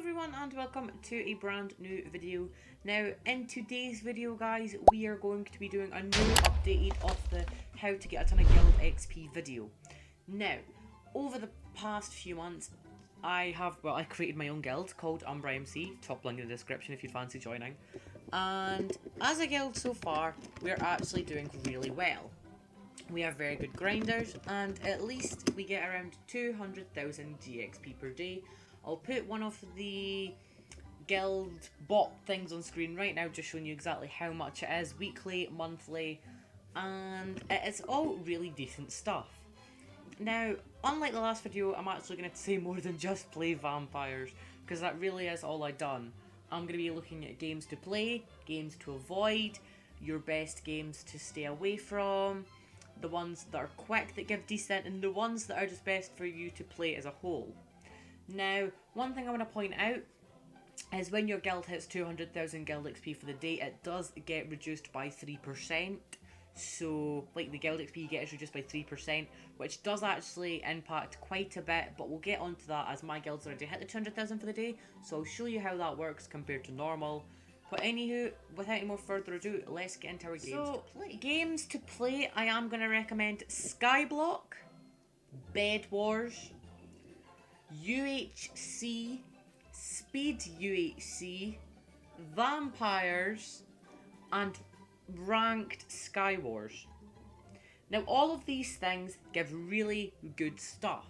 everyone and welcome to a brand new video. Now in today's video guys, we are going to be doing a new update of the how to get a ton of guild XP video. Now, over the past few months, I created my own guild called Umbra MC, top link in the description if you'd fancy joining. And as a guild so far, we're actually doing really well. We are very good grinders, and at least we get around 200,000 GXP per day. I'll put one of the guild bot things on screen right now, just showing you exactly how much it is, weekly, monthly, and it's all really decent stuff. Now, unlike the last video, I'm actually going to say more than just play vampires, because that really is all I've done. I'm going to be looking at games to play, games to avoid, your best games to stay away from, the ones that are quick that give decent, and the ones that are just best for you to play as a whole. Now, one thing I want to point out is when your guild hits 200,000 guild XP for the day, it does get reduced by 3%. So, like, the guild XP you get is reduced by 3%, which does actually impact quite a bit, but we'll get onto that as my guild's already hit the 200,000 for the day, so I'll show you how that works compared to normal. But anywho, without any more further ado, let's get into our games to play. Games to play, I am going to recommend Skyblock, Bed Wars, UHC, Speed UHC, Vampires, and Ranked Sky Wars. Now all of these things give really good stuff.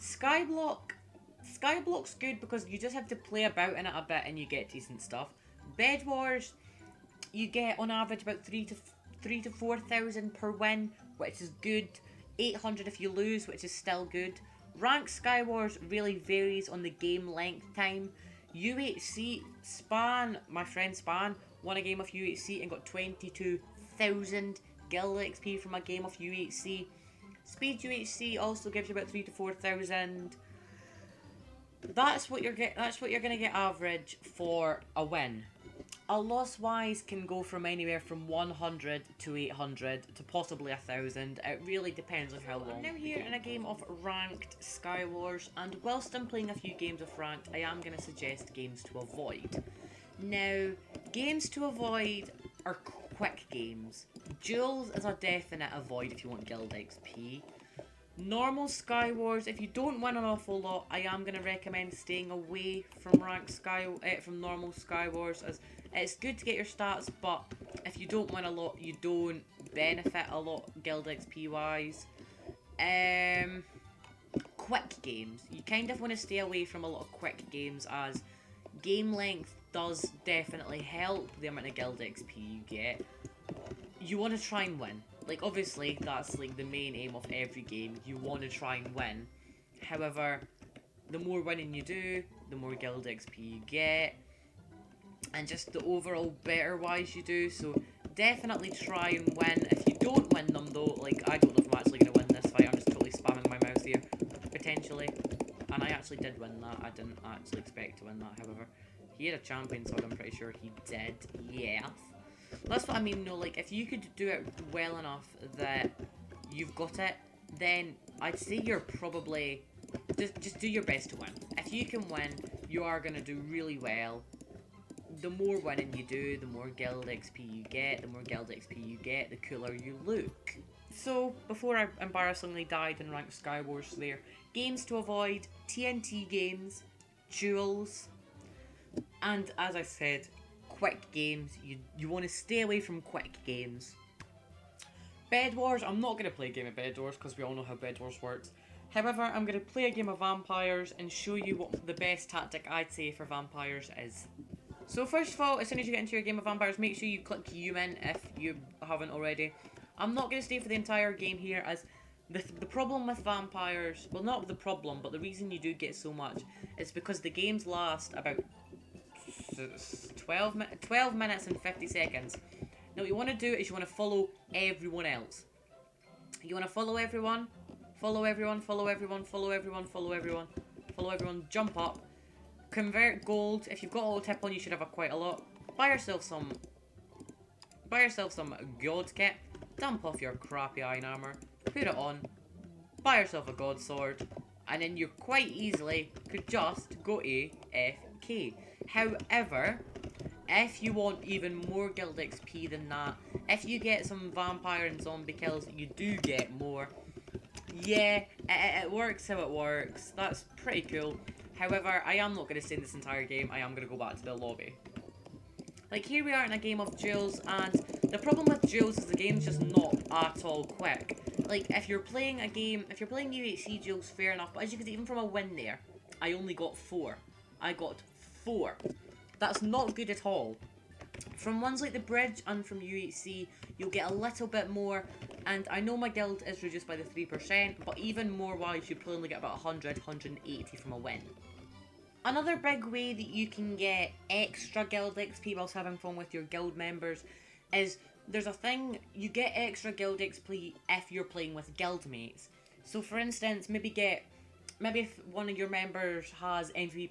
Skyblock's good because you just have to play about in it a bit and you get decent stuff. Bed Wars, you get on average about 3 to 4,000 per win, which is good. 800 if you lose, which is still good. Ranked Sky Wars really varies on the game length time. UHC, my friend Span, won a game of UHC and got 22,000 guild XP from a game of UHC. Speed UHC also gives you about 3 to 4,000. That's what you're gonna get average for a win. A loss wise can go from anywhere from 100 to 800 to possibly 1,000. It really depends on how long. I'm now here in a game of Ranked Sky Wars, and whilst I'm playing a few games of Ranked, I am going to suggest games to avoid. Now, games to avoid are quick games. Duels is a definite avoid if you want guild XP. Normal Sky Wars, if you don't win an awful lot, I am going to recommend staying away from from normal Sky Wars, as it's good to get your stats, but if you don't win a lot, you don't benefit a lot guild XP wise. Quick games, you kind of want to stay away from a lot of quick games, as game length does definitely help the amount of guild XP you get. You want to try and win. Like, obviously, that's like the main aim of every game. You want to try and win. However, the more winning you do, the more guild XP you get. And just the overall better wise you do. So, definitely try and win. If you don't win them though, like, I don't know if I'm actually going to win this fight. I'm just totally spamming my mouse here. Potentially. And I actually did win that. I didn't actually expect to win that, however. He had a champion sword, I'm pretty sure he did. Yes. That's what I mean, no, like, if you could do it well enough that you've got it, then I'd say you're probably, just do your best to win. If you can win, you are going to do really well. The more winning you do, the more guild XP you get, the more guild XP you get, the cooler you look. So, before I embarrassingly died in Ranked Sky Wars there, games to avoid, TNT games, duels, and as I said, quick games. You want to stay away from quick games. Bed Wars, I'm not going to play a game of Bed Wars because we all know how Bed Wars works. However, I'm going to play a game of Vampires and show you what the best tactic I'd say for Vampires is. So first of all, as soon as you get into your game of Vampires, make sure you click U in if you haven't already. I'm not going to stay for the entire game here, as the problem with Vampires, well, not the problem, but the reason you do get so much is because the games last about 12 minutes and 50 seconds. Now what you want to do is you want to follow everyone else. You want to follow everyone, follow everyone, follow everyone, follow everyone, follow everyone, follow everyone, jump up, convert gold. If you've got auto tip on, you should have quite a lot. Buy yourself some god kit, dump off your crappy iron armor, put it on, buy yourself a god sword, and then you quite easily could just go AFK. However, if you want even more guild XP than that, if you get some vampire and zombie kills, you do get more. Yeah, it works how it works. That's pretty cool. However, I am not going to stay in this entire game. I am going to go back to the lobby. Like, here we are in a game of duels, and the problem with duels is the game's just not at all quick. Like, if you're playing a game, if you're playing UHC duels, fair enough, but as you can see, even from a win there, I only got 4. I got 4. That's not good at all. From ones like the bridge and from UHC, you'll get a little bit more, and I know my guild is reduced by the 3%, but even more wise, you probably only get about 100, 180 from a win. Another big way that you can get extra guild XP whilst having fun with your guild members is there's a thing, you get extra guild XP if you're playing with guild mates. So for instance, maybe if one of your members has MVP++,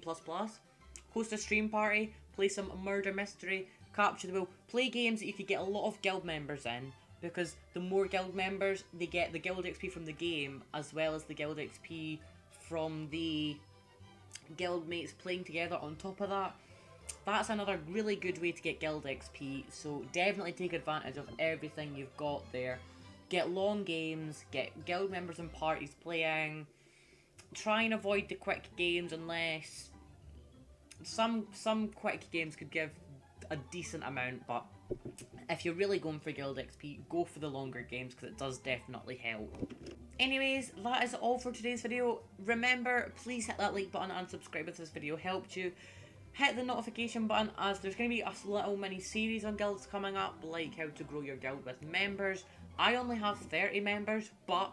host a stream party, play some murder mystery, capture the wheel, play games that you could get a lot of guild members in, because the more guild members, they get the guild XP from the game as well as the guild XP from the guild mates playing together on top of that. That's another really good way to get guild XP, so definitely take advantage of everything you've got there. Get long games, get guild members and parties playing, try and avoid the quick games unless some quick games could give a decent amount, but if you're really going for guild XP, go for the longer games because it does definitely help. Anyways, that is all for today's video. Remember, please hit that like button and subscribe if this video helped you. Hit the notification button as there's going to be a little mini series on guilds coming up, like how to grow your guild with members. I only have 30 members, but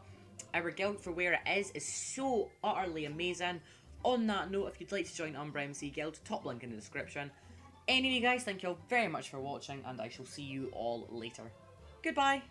our guild for where it is so utterly amazing. On that note, if you'd like to join Umbra MC Guild, top link in the description. Anyway guys, thank you all very much for watching, and I shall see you all later. Goodbye!